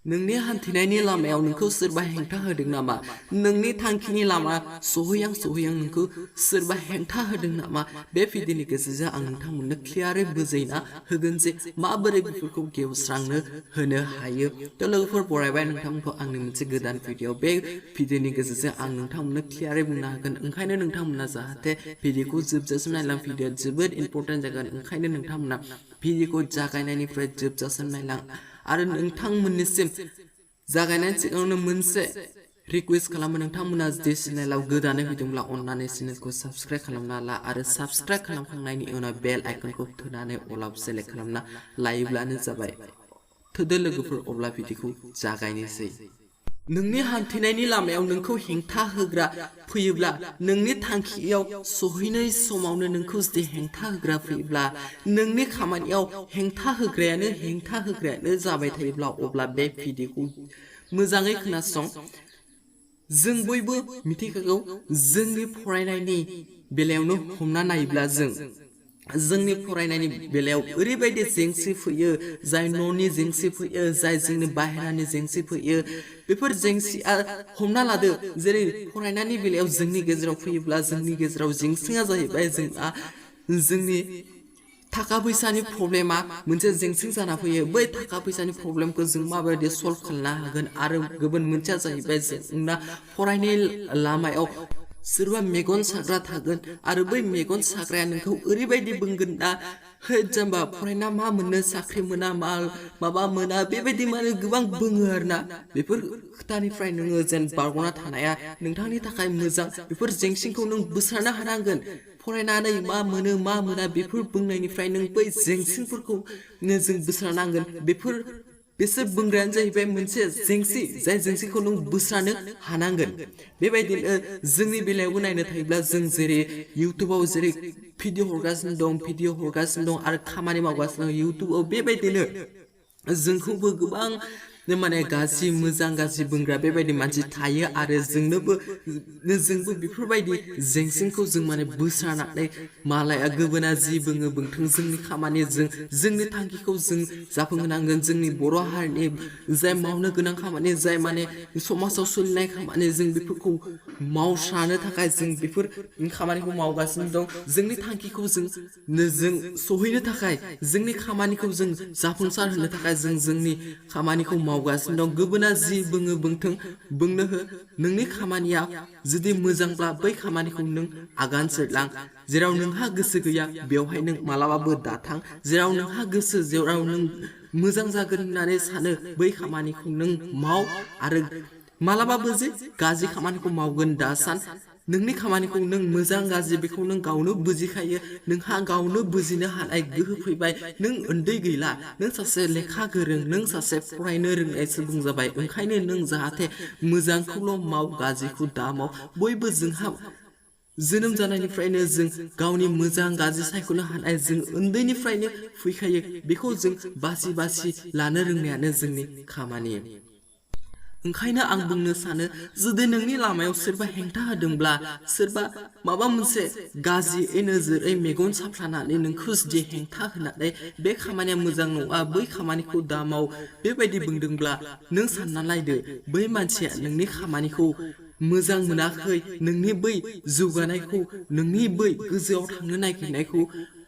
नोंनि हान्थिनायनि लामायाव नोंखौ सोरबा हेंथा होदों नामा? नोंनि थांखिनि लामा सहैयां नोंखौ सोरबा हेंथा होदों नामा? बे भिडिअनि गेजेरजों आं नोंथांमोननो क्लियारै बुजायना होगोन जे माबोरै बेफोरखौ गेवस्रांनो होनो हायो। थ' लोगोफोर बरायबाय नोंथांमोनखौ आंनि मोनसे गोदान भिडिअ। बे भिडिअनि गेजेरजों आं नोंथांमोननो क्लियारै बुंनो हागोन। ओंखायनो नोंथांमोना जाहाथे भिडिअखौ जोबजासिम नायलां। भिडिअआ जोबोद इम्परटेन्ट जागोन। ओंखायनो नोंथांमोना भिडिअखौ जागायनायनिफ्राय जोबजासिम नायलां। आरो नोंथांमोननिसिम जागायनायनि सिगाङावनो मोनसे रिक्वेस्ट खालामो, नोंथांमोना जुदि चेनेलाव गोदानै फैदोंब्ला अन्नानै चेनेलखौ साबस्क्राइब खालामना ला आरो साबस्क्राइब खालामखांनायनि उनाव बेल आइकनखौ थुनानै अलाव सेलेक्ट खालामना लायोब्लानो जाबाय। थोदो लोगोफोर, अब्ला भिडिअखौ जागायनोसै। नोंनि हान्थिनायनि लामायाव नोंखौ हेंथा होग्रा फैयोब्ला, नोंनि थांखियाव सहैनाय समावनो नोंखौ जुदि हेंथा होग्रा फैयोब्ला, नोंनि खामानियाव हेंथा होग्रायानो जाबाय थायोब्ला, अब्ला बे भिडिअखौ मोजाङै खोनासं। जों बयबो मिथिखागौ, जोंनि फरायनायनि बेलायावनो हमना नायोब्ला जोंनि फरायनायनि बेलायाव ओरैबायदि जेंसि फैयो, जाय न'नि जेंसि फैयो, जाय जोंनि बाहेरानि जेंसि फैयो। बेफोर जेंसिया हमना लादो, जेरै फरायनायनि बेलायाव जोंनि गेजेराव फैयोब्ला, जोंनि गेजेराव जेंसिया जाहैबाय जोंनि थाखा फैसानि प्रब्लेमा मोनसे जेंसि जाना फैयो। बै थाखा फैसानि प्रब्लेमखौ जों माबायदि सल्भ खालामनो हागोन। आरो गुबुन मोनसेया जाहैबाय जोंना फरायनाय लामायाव सोरबा मेगन साग्रा थागोन, आरो बै मेगन साग्राया नोंखौ ओरैबायदि बुंगोन ना, है जाम्बा, फरायना मा मोननो, साख्रि मोना, माबा मोना, बेबायदि माने गोबां बुङो आरोना। बेफोर खोथानिफ्राय नोङो जेन बारग'ना थानाया नोंथांनि थाखाय मोजां। बेफोर जेंसिखौ नों बोस्रांनो हानांगोन। फरायनानै मा मोनो मा मोना बेफोर बुंनायनिफ्राय नों बै जेंसिफोरखौ जों बोस्रांनांगोन। बिसोर बुंग्रायानो जाहैबाय मोनसे जेंसि, जाय जेंसिखौ नों बोस्रांनो हानांगोन। बेबायदिनो जोंनि बेलायावबो नायनो थायोब्ला, जों जेरै इउटुबाव जेरै भिडिअ हरगासिनो दं आरो खामानि मावगासिनो दं इउटुबाव, बेबायदिनो जोंखौबो गोबां माने गाज्रि, मोजां गाज्रि बुंग्रा बेबायदि मानसि थायो। आरो जोंबो बेफोरबायदि जेंसिखौ जों माने बोस्रांनानै, मालाया गुबुना जि बुङो बुंथों, जोंनि खामानि, जोंनि थांखिखौ जों जाफुंहोनांगोन। जोंनि बर' हारिनि जाय मावनो गोनां खामानि, जाय माने समाजाव सोलिनाय खामानि, जों बेफोरखौ मावस्रानो थाखाय जों बेफोर खामानिखौ मावगासिनो दं। जोंनि थांखिखौ जों सहैनो थाखाय, जोंनि खामानिखौ जों जाफुंसार होनो थाखाय जों जोंनि खामानिखौ मावगासिनो दं। गुबुना जि बुङो बुंथों, बुंनो हो। नोंनि खामानिया जुदि मोजांब्ला बै खामानिखौ नों आगान सुरलां। जेराव नोंहा गोसो गैया बेवहाय नों मालाबाबो दाथां। जेराव नोंहा गोसो, जेराव नों मोजां जागोन होननानै सानो, बै खामानिखौ नों माव। आरो मालाबाबो जे गाज्रि खामानिखौ मावगोन दा सान। नोंनि खामानिखौ नों मोजां गाज्रि बेखौ नों गावनो बुजिखायो। नोंहा गावनो बुजिनो हानाय गोहो फैबाय। नों उन्दै गैला, नों सासे लेखा गोरों, नों सासे फरायनो रोंनाय सुबुं जाबाय। ओंखायनो नों जाहाथे मोजांखौल' माव, गाज्रिखौ दा माव। बयबो जोंहा जोनोम जानायनिफ्रायनो जों गावनि मोजां गाज्रि सायख'नो हानाय, जों उन्दैनिफ्रायनो फैखायो। बेखौ जों बासि लानो रोंनायानो जोंनि खामानि। ओंखायनो आं बुंनो सानो, जुदि नोंनि लामायाव सोरबा हेंथा होदोंब्ला, सोरबा माबा मोनसे गाज्रि नोजोरै मेगन साफ्लानानै नोंखौ जुदि हेंथा होनानै, बे खामानिया मोजां नङा, बै खामानिखौ दा माव, बेबायदि बुंदोंब्ला, नों सानना नायदो, बै मानसिया नोंनि खामानिखौ मोजां मोनाखै, नोंनि बै जौगानायखौ, नोंनि बै गोजौआव थांनो नागिरनायखौ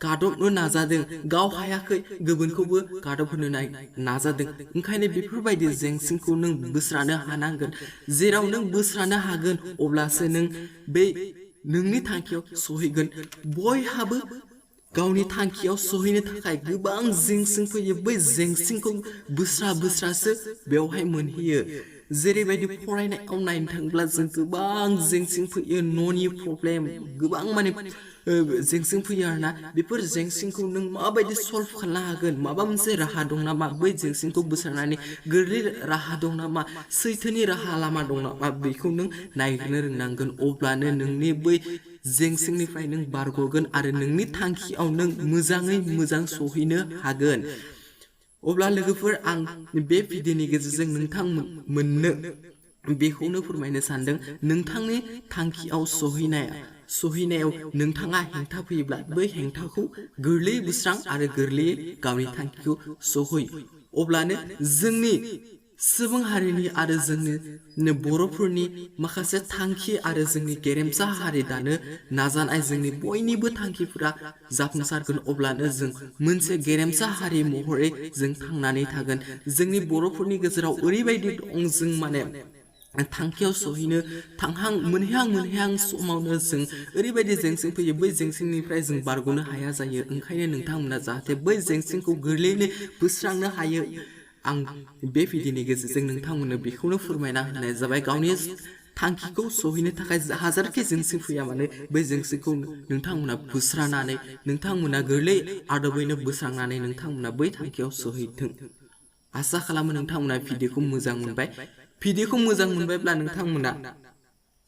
गादबनो नाजादों। गाव हायाखै, गुबुनखौबो गादबहोनो नाजादों। ओंखायनो बेफोरबायदि जेंसिखौ नों बोस्रांनो हानांगोन। जेराव नों बोस्रांनो हागोन, अब्लासो नों नोंनि थांखियाव सहैगोन। बयहाबो गावनि थांखियाव सहैनो थाखाय गोबां जेंसि फैयो। बै जेंसिखौ बोस्रासो बेवहाय मोनहैयो। जेरैबायदि फरायनायाव नायनो थाङोब्ला जों गोबां जेंसि फैयो। न'नि प्रब्लेम, गोबां माने जेंसि फैयो आरोना। बेफोर जेंसिखौ नों माबायदि सल्भ खालामनो हागोन, माबा मोनसे राहा दं नामा? बै जेंसिखौ बोस्रांनानै गोरलै राहा दं नामा, सैथोनि राहा लामा दं नामा, बेखौ नों नागिरनो रोंनांगोन। अब्लानो नोंनि बै जेंसिनिफ्राय नों बारग'गोन आरो नोंनि थांखियाव नों मोजाङै मोजां सहैनो हागोन। अब्ला लोगोफोर, आं बे भिडिअनि गेजेरजों नोंथांमोननो बेखौनो फोरमायनो सानदों, नोंथांनि थांखियाव सहैनायाव नोंथाङा हेंथा फैयोब्ला, बै हेंथाखौ गोरलैयै बोस्रां आरो गोरलैयै गावनि थांखिखौ सहै। अब्लानो जोंनि सुबुं हारिनि आरो जोंनि बर'फोरनि माखासे थांखि आरो जोंनि गेरेमसा हारि दानो नाजानाय जोंनि बयनिबो थांखिफोरा जाफुंसारगोन अब्लानो जों मोनसे गेरेमसा हारि महरै जों थांनानै थागोन जोंनि बर'फोरनि गेजेराव ओरैबायदि दं जों माने थांखियाव सहैनो मोनहैहां समावनो जों ओरैबायदि जेंसि फैयो बै जेंसिनिफ्राय जों बारग'नो हाया जायो ओंखायनो नोंथांमोना जाहाथे बै जेंसिखौ गोरलैयैनो बोस्रांनो हायो आं बे भिडिअनि गेजेरजों नोंथांमोननो बेखौनो फोरमायना होनाय जाबाय गावनि थांखिखौ सहैनो थाखाय हाजारखि जेंसि फैया मानो बै जेंसिखौ नोंथांमोना बोस्रांनानै नोंथांमोना गोरलै आदबैनो बोस्रांनानै नोंथांमोना बै थांखियाव सहैथों आसा खालामो नोंथांमोना भिडिअखौ मोजां मोनबाय भिडिअखौ मोजां मोनबायब्ला नोंथांमोना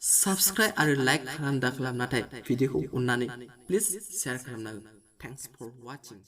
साबस्क्राइब आरो लाइक खालाम नाथाय भिडिअखौ अननानै प्लिज शेयार खालामना थेंक्स फर वाचिं